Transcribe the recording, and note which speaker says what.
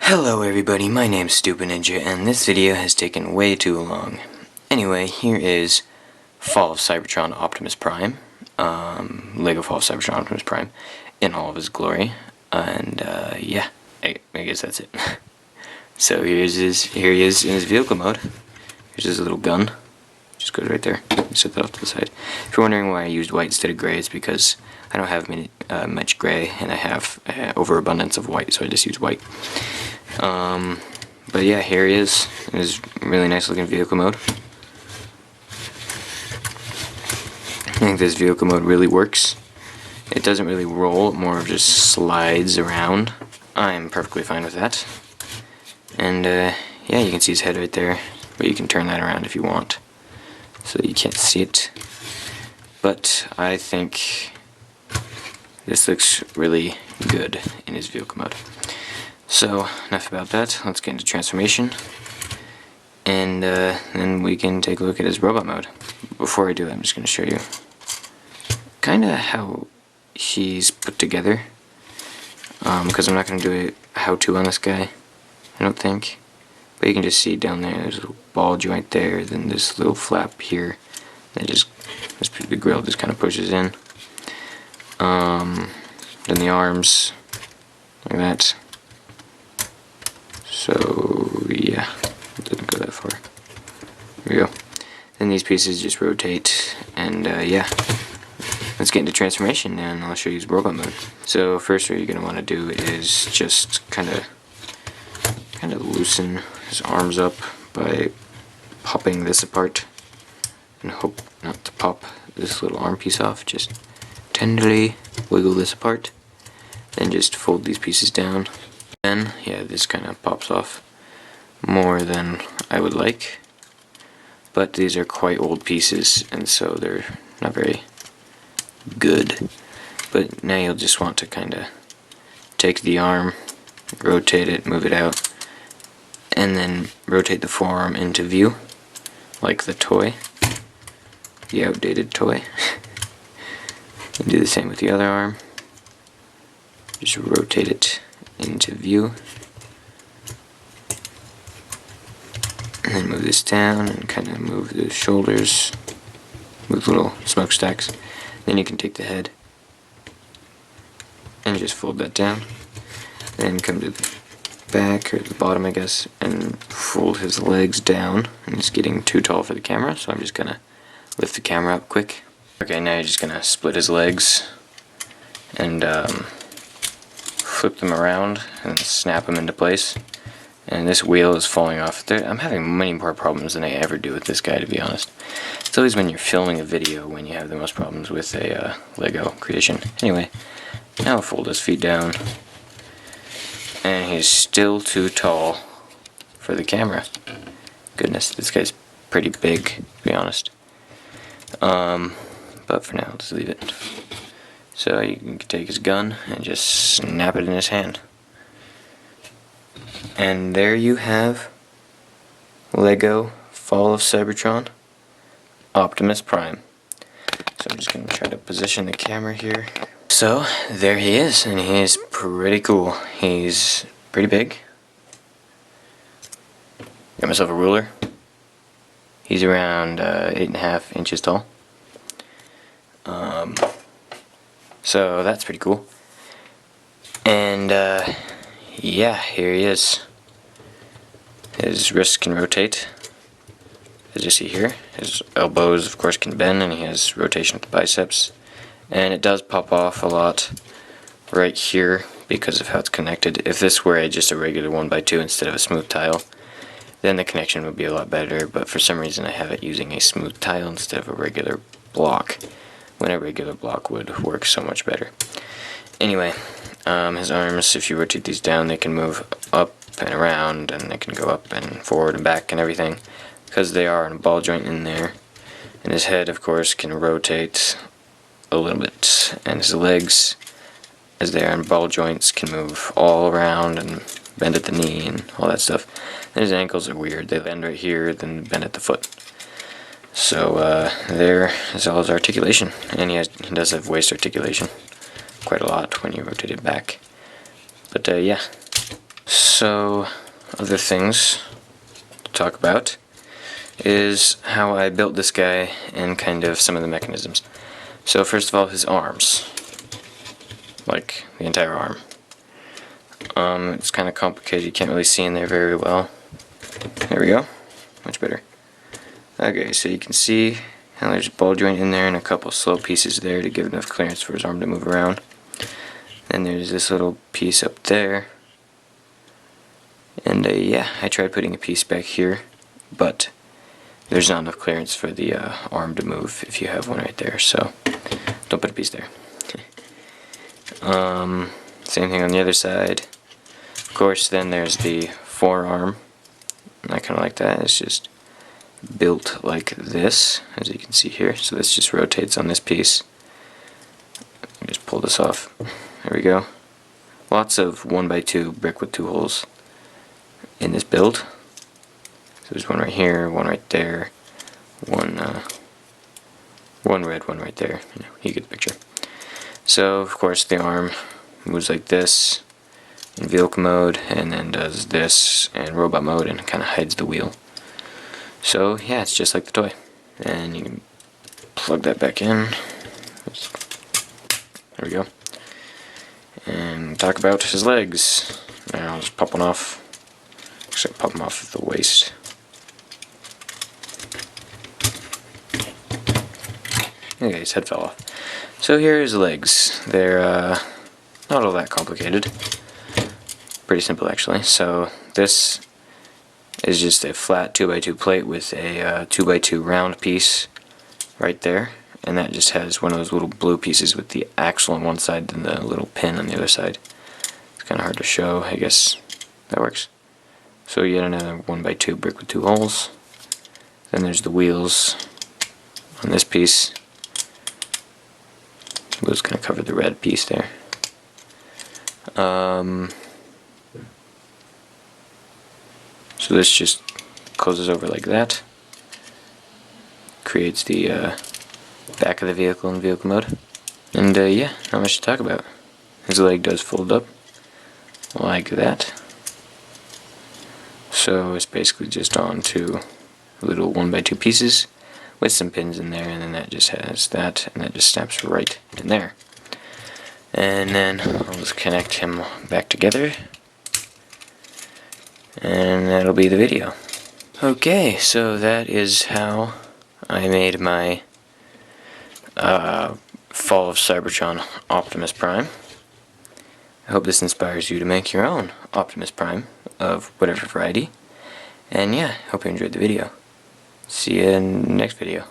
Speaker 1: Hello everybody, my name's Stupid Ninja, and this video has taken way too long. Anyway, here is Fall of Cybertron Optimus Prime, Lego Fall of Cybertron Optimus Prime, in all of his glory, and yeah, I guess that's it. So here he is in his vehicle mode. Here's his little gun, just goes right there, set that off to the side. If you're wondering why I used white instead of gray, it's because I don't have much gray, and I have overabundance of white, so I just use white. But yeah, here he is in his really nice looking vehicle mode. I think this vehicle mode really works. It doesn't really roll, it more just slides around. I'm perfectly fine with that. And yeah, you can see his head right there, but you can turn that around if you want, so you can't see it. But I think this looks really good in his vehicle mode. So, enough about that, let's get into transformation, and then we can take a look at his robot mode. Before I do that, I'm just going to show you kinda how he's put together, because I'm not going to do a how-to on this guy, I don't think, but you can just see down there, there's a little ball joint there, then this little flap here, that just, the grill just kind of pushes in, then the arms, like that. So yeah, it doesn't go that far. There we go. Then these pieces just rotate, and yeah, let's get into transformation, and I'll show you his robot mode. So first, what you're gonna want to do is just kind of loosen his arms up by popping this apart, and hope not to pop this little arm piece off. Just tenderly wiggle this apart, then just fold these pieces down. Then, yeah, this kind of pops off more than I would like, but these are quite old pieces, and so they're not very good. But now you'll just want to kind of take the arm, rotate it, move it out, and then rotate the forearm into view, like the toy, the outdated toy. You do the same with the other arm, just rotate it into view, and then move this down and kind of move the shoulders, move little smokestacks. Then you can take the head and just fold that down, then come to the back, or the bottom I guess, and fold his legs down. And it's getting too tall for the camera, so I'm just gonna lift the camera up quick. Okay, now you're just gonna split his legs and flip them around and snap them into place. And this wheel is falling off. I'm having many more problems than I ever do with this guy, to be honest. It's always when you're filming a video when you have the most problems with a Lego creation. Anyway, now I'll fold his feet down. And he's still too tall for the camera. Goodness, this guy's pretty big, to be honest. But for now, I'll just leave it. So you can take his gun and just snap it in his hand. And there you have Lego Fall of Cybertron Optimus Prime. So I'm just going to try to position the camera here. So there he is, and he's pretty cool. He's pretty big. Got myself a ruler. He's around 8.5 inches tall. So that's pretty cool. And yeah, here he is. His wrists can rotate, as you see here. His elbows, of course, can bend, and he has rotation of the biceps. And it does pop off a lot right here because of how it's connected. If this were just a regular 1x2 instead of a smooth tile, then the connection would be a lot better, but for some reason I have it using a smooth tile instead of a regular block, when a regular block would work so much better. Anyway, his arms, if you rotate these down, they can move up and around, and they can go up and forward and back and everything, because they are in a ball joint in there. And his head, of course, can rotate a little bit, and his legs, as they are in ball joints, can move all around and bend at the knee and all that stuff. And his ankles are weird, they bend right here, then bend at the foot. So there is all his articulation, and he does have waist articulation quite a lot when you rotate it back. But yeah, So, other things to talk about is how I built this guy and kind of some of the mechanisms. So first of all, his arms. Like, the entire arm. It's kind of complicated, you can't really see in there very well. There we go. Much better. Okay, so you can see how there's a ball joint in there and a couple slow pieces there to give enough clearance for his arm to move around. Then there's this little piece up there. And yeah, I tried putting a piece back here, but there's not enough clearance for the arm to move if you have one right there, so don't put a piece there. Same thing on the other side. Of course, then there's the forearm. I kind of like that. It's just built like this, as you can see here. So this just rotates on this piece. Just pull this off. There we go. Lots of 1x2 brick with 2 holes in this build. So there's one right here, one right there, one red, one right there. You get the picture. So of course the arm moves like this in vehicle mode, and then does this in robot mode, and kind of hides the wheel. So yeah, it's just like the toy. And you can plug that back in. There we go. And talk about his legs. Now I'll just pop one off. Actually, pop them off at the waist. Okay, his head fell off. So here are his legs. They're not all that complicated. Pretty simple actually. So this is just a flat 2x2 plate with a 2x2 round piece right there, and that just has one of those little blue pieces with the axle on one side and the little pin on the other side. It's kind of hard to show. I guess that works. So yet another 1x2 brick with 2 holes. Then there's the wheels on this piece. Those kind of cover the red piece there. So this just closes over like that. Creates the back of the vehicle in vehicle mode. And yeah, not much to talk about. His leg does fold up like that. So it's basically just on 2 little 1x2 pieces with some pins in there, and then that just has that, and that just snaps right in there. And then I'll just connect him back together, and that'll be the video. Okay, so that is how I made my Fall of Cybertron Optimus Prime. I hope this inspires you to make your own Optimus Prime of whatever variety. And yeah, hope you enjoyed the video. See you in the next video.